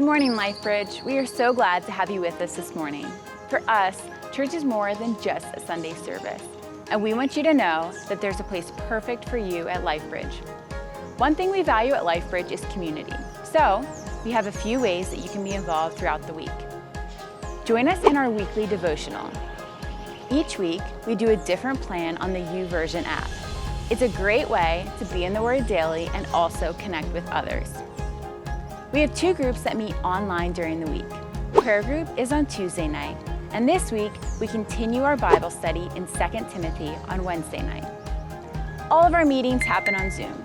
morning, LifeBridge. We are so glad to have you with us this morning. For us, church is more than just a Sunday service, and we want you to know that there's a place perfect for you at LifeBridge. One thing we value at LifeBridge is community, so we have a few ways that you can be involved throughout the week. Join us in our weekly devotional. Each week, we do a different plan on the YouVersion app. It's a great way to be in the Word daily and also connect with others. We have two groups that meet online during the week. Prayer group is on Tuesday night, and this week we continue our Bible study in 2 Timothy on Wednesday night. All of our meetings happen on Zoom.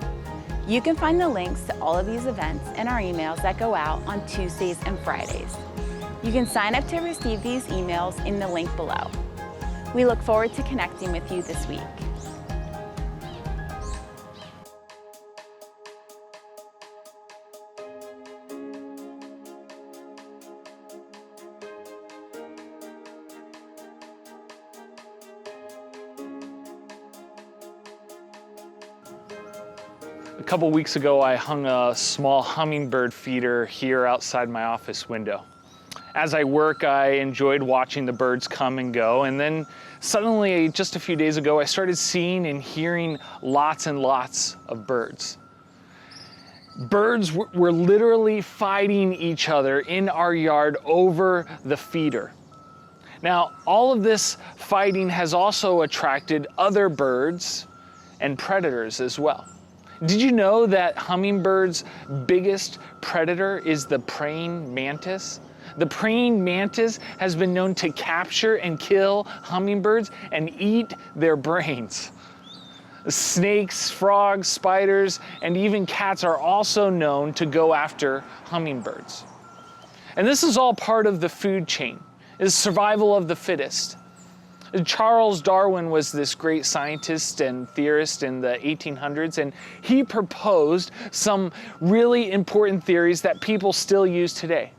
You can find the links to all of these events in our emails that go out on Tuesdays and Fridays. You can sign up to receive these emails in the link below. We look forward to connecting with you this week. A couple weeks ago, I hung a small hummingbird feeder here outside my office window. As I work, I enjoyed watching the birds come and go, and then suddenly, just a few days ago, I started seeing and hearing lots and lots of birds. Birds were literally fighting each other in our yard over the feeder. Now, all of this fighting has also attracted other birds and predators as well. Did you know that hummingbirds' biggest predator is the praying mantis? The praying mantis has been known to capture and kill hummingbirds and eat their brains. Snakes, frogs, spiders, and even cats are also known to go after hummingbirds. And this is all part of the food chain, is survival of the fittest. Charles Darwin was this great scientist and theorist in the 1800s, and he proposed some really important theories that people still use today.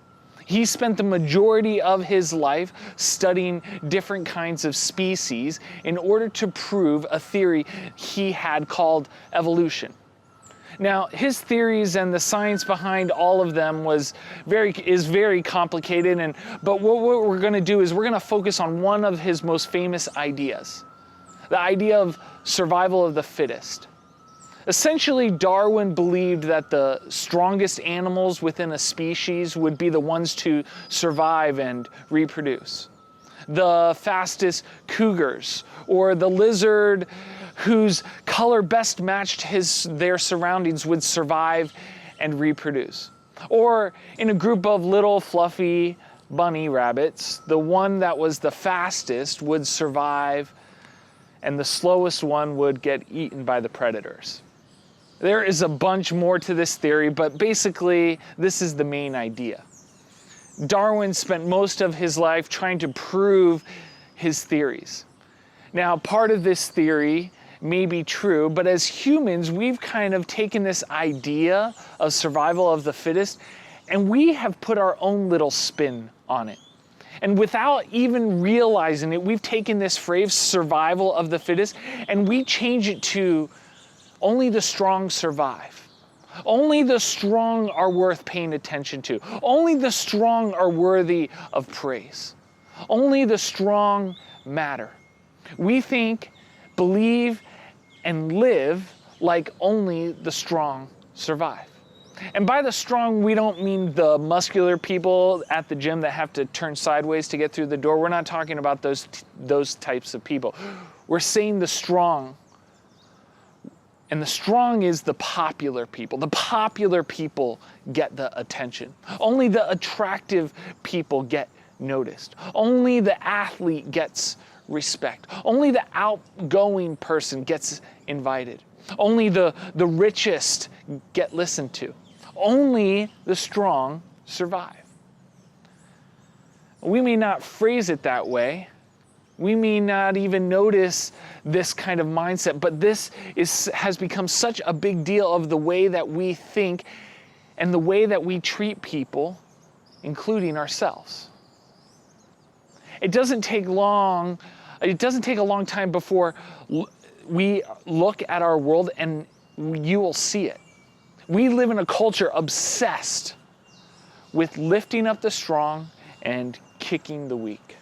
He spent the majority of his life studying different kinds of species in order to prove a theory he had called evolution. Now, his theories and the science behind all of them is very complicated, but what we're going to do is we're going to focus on one of his most famous ideas, the idea of survival of the fittest. Essentially, Darwin believed that the strongest animals within a species would be the ones to survive and reproduce. The fastest cougars, or the lizard whose color best matched their surroundings, would survive and reproduce. Or in a group of little fluffy bunny rabbits, the one that was the fastest would survive and the slowest one would get eaten by the predators. There is a bunch more to this theory, but basically this is the main idea. Darwin spent most of his life trying to prove his theories. Now, part of this theory may be true, but as humans, we've kind of taken this idea of survival of the fittest, and we have put our own little spin on it. And without even realizing it, we've taken this phrase, survival of the fittest, and we change it to only the strong survive. Only the strong are worth paying attention to. Only the strong are worthy of praise. Only the strong matter. We think, believe, and live like only the strong survive. And by the strong, we don't mean the muscular people at the gym that have to turn sideways to get through the door. We're not talking about those types of people. We're saying the strong. And the strong is the popular people. The popular people get the attention. Only the attractive people get noticed. Only the athlete gets respect. Only the outgoing person gets invited. Only the richest get listened to. Only the strong survive. We may not phrase it that way. We may not even notice this kind of mindset, but this has become such a big deal of the way that we think and the way that we treat people, including ourselves. It doesn't take a long time before we look at our world and you will see it. We live in a culture obsessed with lifting up the strong and kicking the weak.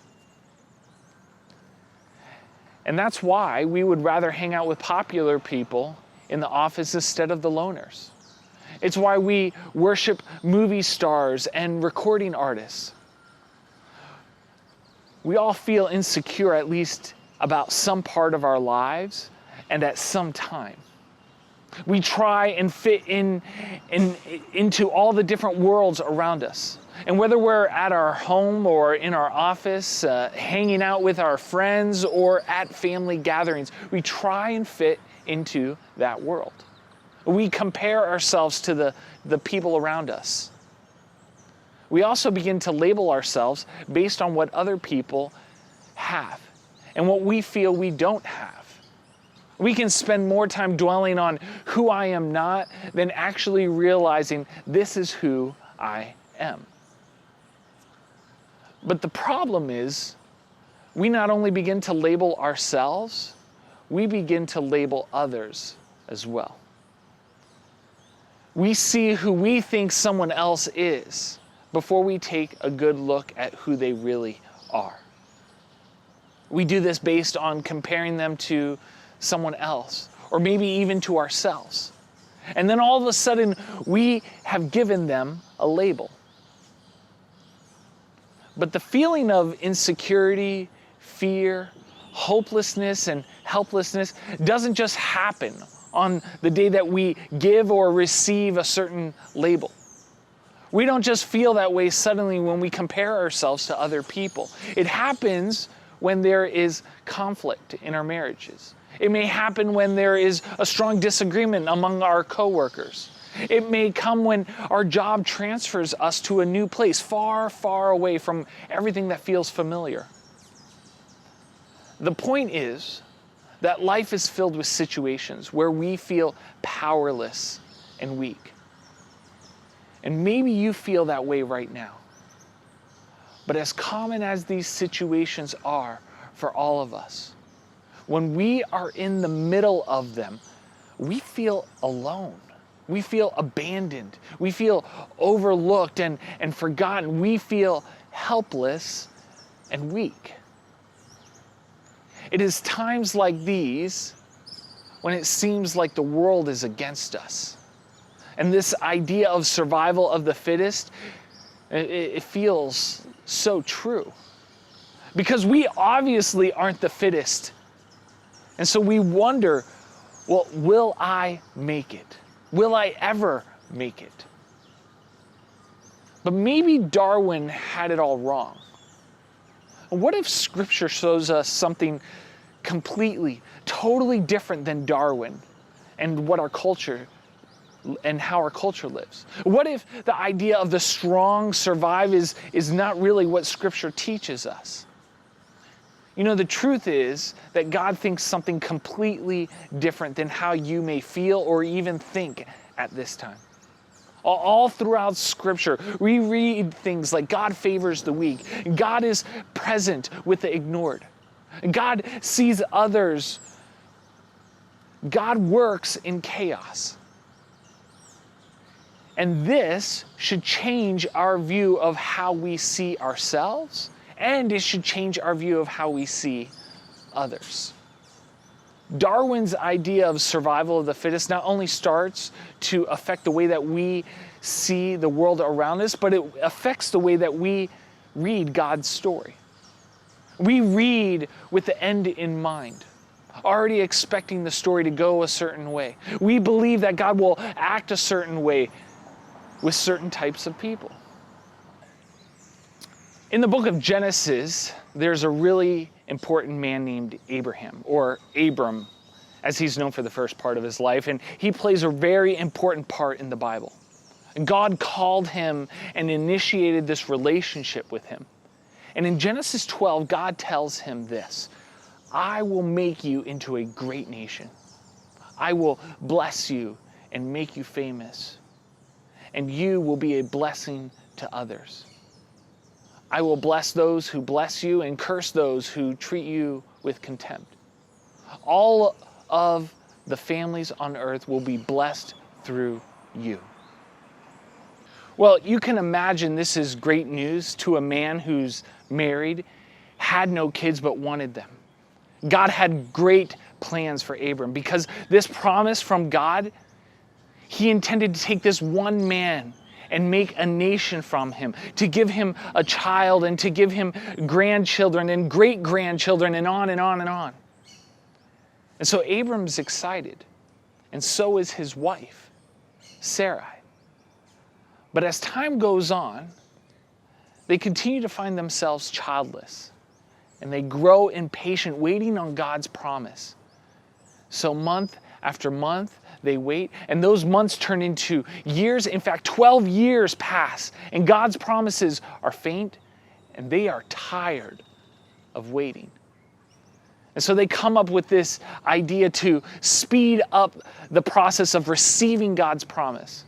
And that's why we would rather hang out with popular people in the office instead of the loners. It's why we worship movie stars and recording artists. We all feel insecure, at least about some part of our lives and at some time. We try and fit into all the different worlds around us. And whether we're at our home or in our office, hanging out with our friends or at family gatherings, we try and fit into that world. We compare ourselves to the people around us. We also begin to label ourselves based on what other people have and what we feel we don't have. We can spend more time dwelling on who I am not than actually realizing this is who I am. But the problem is, we not only begin to label ourselves, we begin to label others as well. We see who we think someone else is before we take a good look at who they really are. We do this based on comparing them to someone else, or maybe even to ourselves. And then all of a sudden, we have given them a label. But the feeling of insecurity, fear, hopelessness, and helplessness doesn't just happen on the day that we give or receive a certain label. We don't just feel that way suddenly when we compare ourselves to other people. It happens when there is conflict in our marriages. It may happen when there is a strong disagreement among our coworkers. It may come when our job transfers us to a new place, far, far away from everything that feels familiar. The point is that life is filled with situations where we feel powerless and weak. And maybe you feel that way right now. But as common as these situations are for all of us, when we are in the middle of them, we feel alone. We feel abandoned. We feel overlooked and forgotten. We feel helpless and weak. It is times like these when it seems like the world is against us. And this idea of survival of the fittest, it feels so true. Because we obviously aren't the fittest. And so we wonder, well, will I make it? Will I ever make it? But maybe Darwin had it all wrong. What if Scripture shows us something completely, totally different than Darwin and what our culture and how our culture lives? What if the idea of the strong survive is not really what Scripture teaches us? You know, the truth is that God thinks something completely different than how you may feel or even think at this time. All throughout Scripture, we read things like God favors the weak. God is present with the ignored. God sees others. God works in chaos. And this should change our view of how we see ourselves, and it should change our view of how we see others. Darwin's idea of survival of the fittest not only starts to affect the way that we see the world around us, but it affects the way that we read God's story. We read with the end in mind, already expecting the story to go a certain way. We believe that God will act a certain way with certain types of people. In the book of Genesis, there's a really important man named Abraham, or Abram, as he's known for the first part of his life, and he plays a very important part in the Bible. God called him and initiated this relationship with him. And in Genesis 12, God tells him this: I will make you into a great nation. I will bless you and make you famous, and you will be a blessing to others. I will bless those who bless you and curse those who treat you with contempt. All of the families on earth will be blessed through you. Well, you can imagine this is great news to a man who's married, had no kids, but wanted them. God had great plans for Abram because this promise from God, he intended to take this one man and make a nation from him, to give him a child and to give him grandchildren and great-grandchildren and on and on and on. And so Abram's excited, and so is his wife, Sarai. But as time goes on, they continue to find themselves childless, and they grow impatient, waiting on God's promise. So month after month, they wait, and those months turn into years. In fact, 12 years pass, and God's promises are faint, and they are tired of waiting. And so they come up with this idea to speed up the process of receiving God's promise.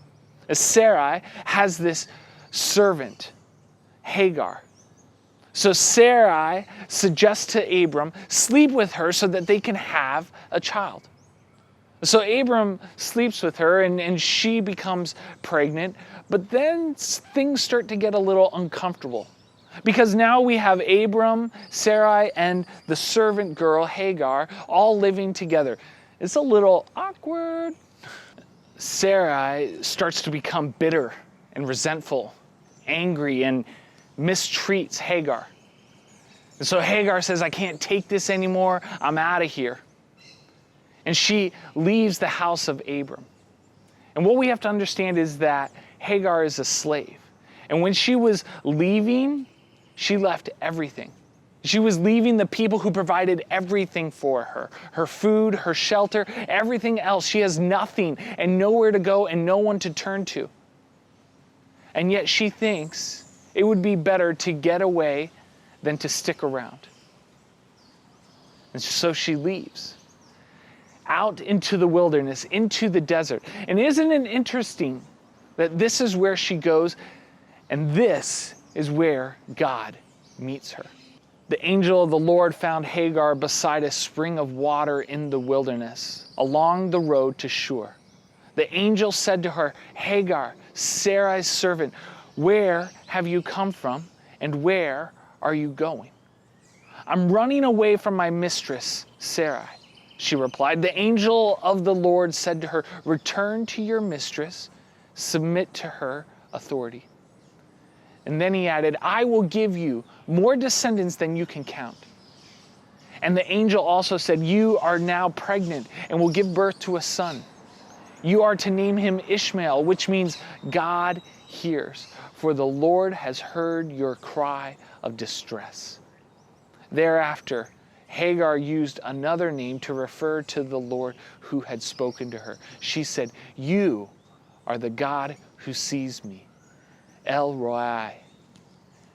As Sarai has this servant, Hagar. So Sarai suggests to Abram, sleep with her so that they can have a child. So Abram sleeps with her and she becomes pregnant, but then things start to get a little uncomfortable. Because now we have Abram, Sarai, and the servant girl, Hagar, all living together. It's a little awkward. Sarai starts to become bitter and resentful, angry, and mistreats Hagar. And so Hagar says, I can't take this anymore. I'm out of here. And she leaves the house of Abram. And what we have to understand is that Hagar is a slave. And when she was leaving, she left everything. She was leaving the people who provided everything for her. Her food, her shelter, everything else. She has nothing and nowhere to go and no one to turn to. And yet she thinks it would be better to get away than to stick around. And so she leaves out into the wilderness, into the desert. And isn't it interesting that this is where she goes, and this is where God meets her? The angel of the Lord found Hagar beside a spring of water in the wilderness, along the road to Shur. The angel said to her, Hagar, Sarai's servant, where have you come from, and where are you going? I'm running away from my mistress, Sarai, she replied. The angel of the Lord said to her, return to your mistress, submit to her authority. And then he added, I will give you more descendants than you can count. And the angel also said, you are now pregnant and will give birth to a son. You are to name him Ishmael, which means God hears, for the Lord has heard your cry of distress. Thereafter, Hagar used another name to refer to the Lord who had spoken to her. She said, you are the God who sees me, El Roi.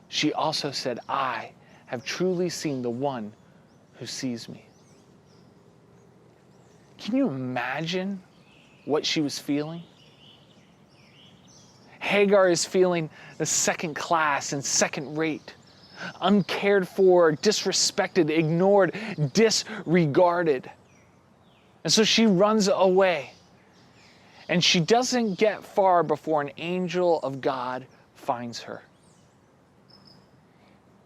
She also said, I have truly seen the one who sees me. Can you imagine what she was feeling? Hagar is feeling the second class and second rate, uncared for, disrespected, ignored, disregarded. And so she runs away. And she doesn't get far before an angel of God finds her.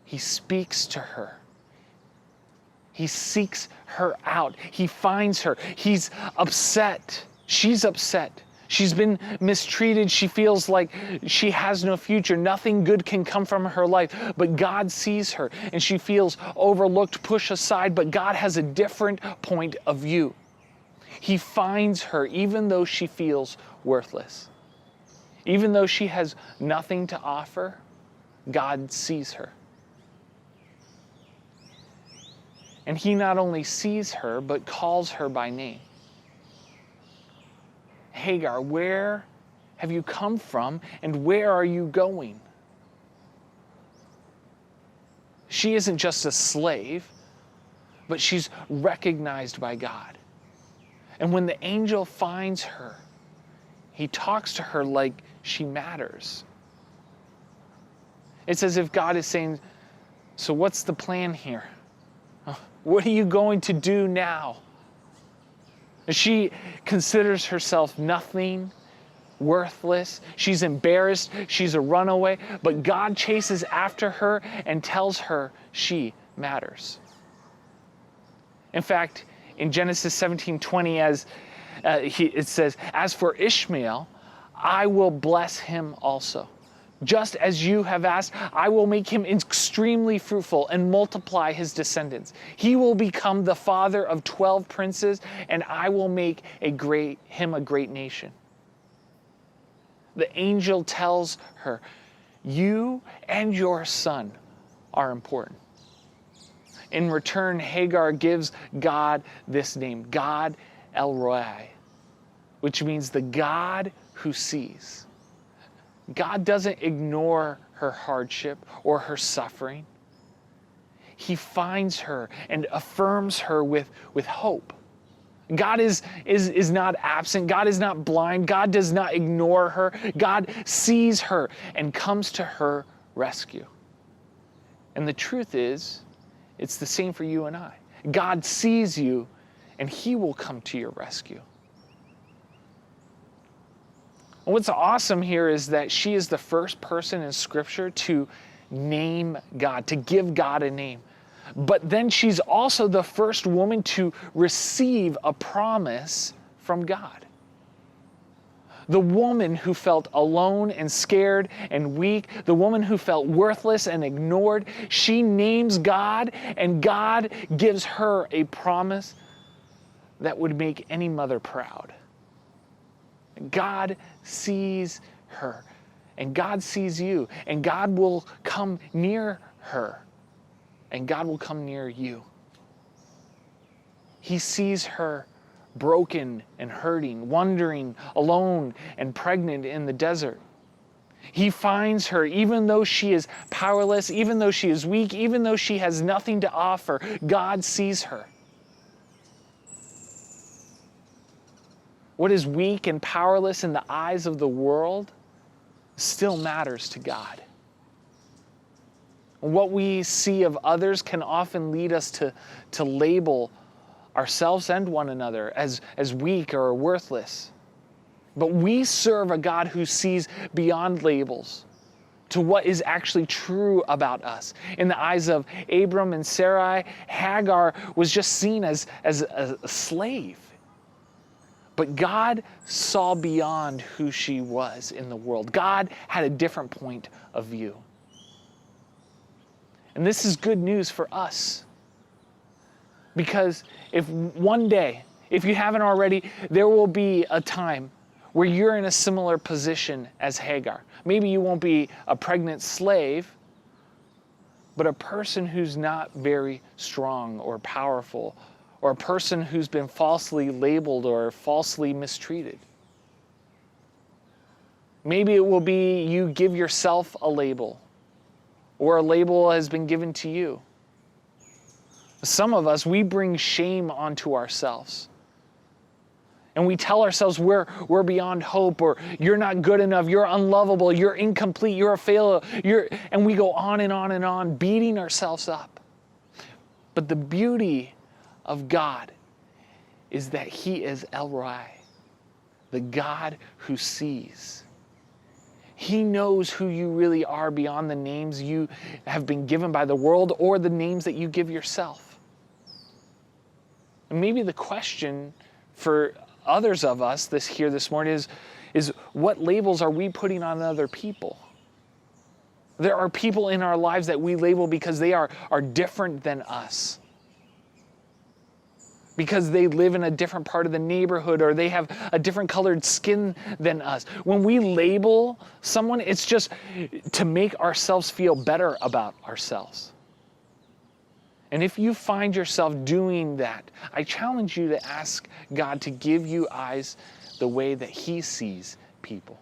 He speaks to her. He seeks her out. He finds her. He's upset. She's upset. She's been mistreated. She feels like she has no future. Nothing good can come from her life. But God sees her and she feels overlooked, pushed aside. But God has a different point of view. He finds her even though she feels worthless. Even though she has nothing to offer, God sees her. And he not only sees her, but calls her by name. Hagar, where have you come from and where are you going? She isn't just a slave, but she's recognized by God. And when the angel finds her, he talks to her like she matters. It's as if God is saying, so what's the plan here? What are you going to do now? She considers herself nothing worthless, she's embarrassed, she's a runaway, but God chases after her and tells her she matters. In fact, in Genesis 17:20, it says, "As for Ishmael, I will bless him also. Just as you have asked, I will make him extremely fruitful and multiply his descendants. He will become the father of 12 princes, and I will make him a great nation." The angel tells her, you and your son are important. In return, Hagar gives God this name, God El Roi, which means the God who sees. God doesn't ignore her hardship or her suffering. He finds her and affirms her with hope. God is not absent. God is not blind. God does not ignore her. God sees her and comes to her rescue. And the truth is, it's the same for you and I. God sees you and he will come to your rescue. And what's awesome here is that she is the first person in Scripture to name God, to give God a name. But then she's also the first woman to receive a promise from God. The woman who felt alone and scared and weak, the woman who felt worthless and ignored, she names God, and God gives her a promise that would make any mother proud. God sees her, and God sees you, and God will come near her, and God will come near you. He sees her broken and hurting, wandering alone and pregnant in the desert. He finds her even though she is powerless, even though she is weak, even though she has nothing to offer. God sees her. What is weak and powerless in the eyes of the world still matters to God. What we see of others can often lead us to label ourselves and one another as weak or worthless. But we serve a God who sees beyond labels to what is actually true about us. In the eyes of Abram and Sarai, Hagar was just seen as a slave. But God saw beyond who she was in the world. God had a different point of view. And this is good news for us. Because if one day, if you haven't already, there will be a time where you're in a similar position as Hagar. Maybe you won't be a pregnant slave, but a person who's not very strong or powerful, or a person who's been falsely labeled or falsely mistreated. Maybe it will be you give yourself a label, or a label has been given to you. Some of us, we bring shame onto ourselves. And we tell ourselves we're beyond hope, or you're not good enough, you're unlovable, you're incomplete, you're a failure, and we go on and on and on, beating ourselves up. But the beauty of God is that He is El Roi, the God who sees. He knows who you really are beyond the names you have been given by the world or the names that you give yourself. And maybe the question for others of us this morning is what labels are we putting on other people? There are people in our lives that we label because they are different than us. Because they live in a different part of the neighborhood, or they have a different colored skin than us. When we label someone, it's just to make ourselves feel better about ourselves. And if you find yourself doing that, I challenge you to ask God to give you eyes the way that He sees people.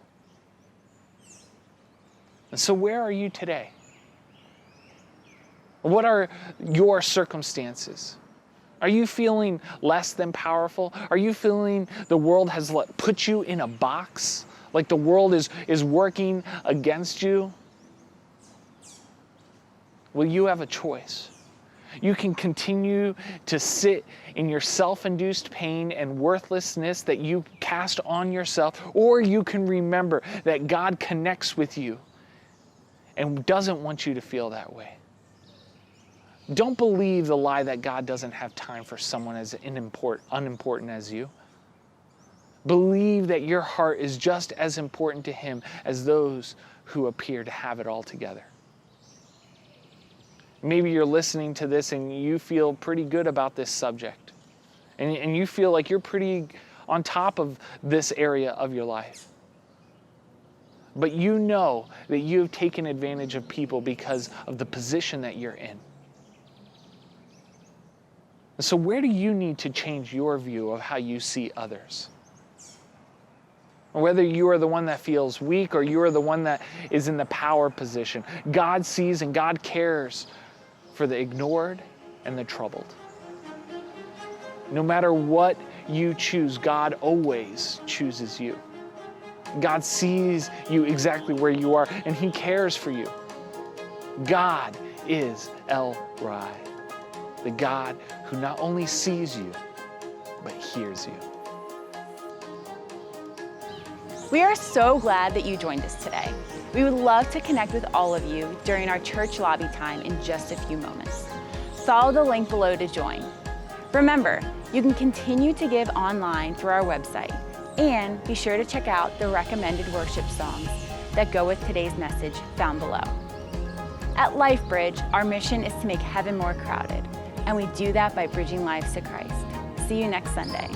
And so where are you today? What are your circumstances? Are you feeling less than powerful? Are you feeling the world has put you in a box? Like the world is working against you? Well, you have a choice. You can continue to sit in your self-induced pain and worthlessness that you cast on yourself, or you can remember that God connects with you and doesn't want you to feel that way. Don't believe the lie that God doesn't have time for someone as unimportant as you. Believe that your heart is just as important to Him as those who appear to have it all together. Maybe you're listening to this and you feel pretty good about this subject. And you feel like you're pretty on top of this area of your life. But you know that you have taken advantage of people because of the position that you're in. So where do you need to change your view of how you see others? Whether you are the one that feels weak or you are the one that is in the power position, God sees and God cares for the ignored and the troubled. No matter what you choose, God always chooses you. God sees you exactly where you are, and He cares for you. God is El Rai, the God who not only sees you, but hears you. We are so glad that you joined us today. We would love to connect with all of you during our church lobby time in just a few moments. Follow the link below to join. Remember, you can continue to give online through our website, and be sure to check out the recommended worship songs that go with today's message found below. At LifeBridge, our mission is to make heaven more crowded, and we do that by bridging lives to Christ. See you next Sunday.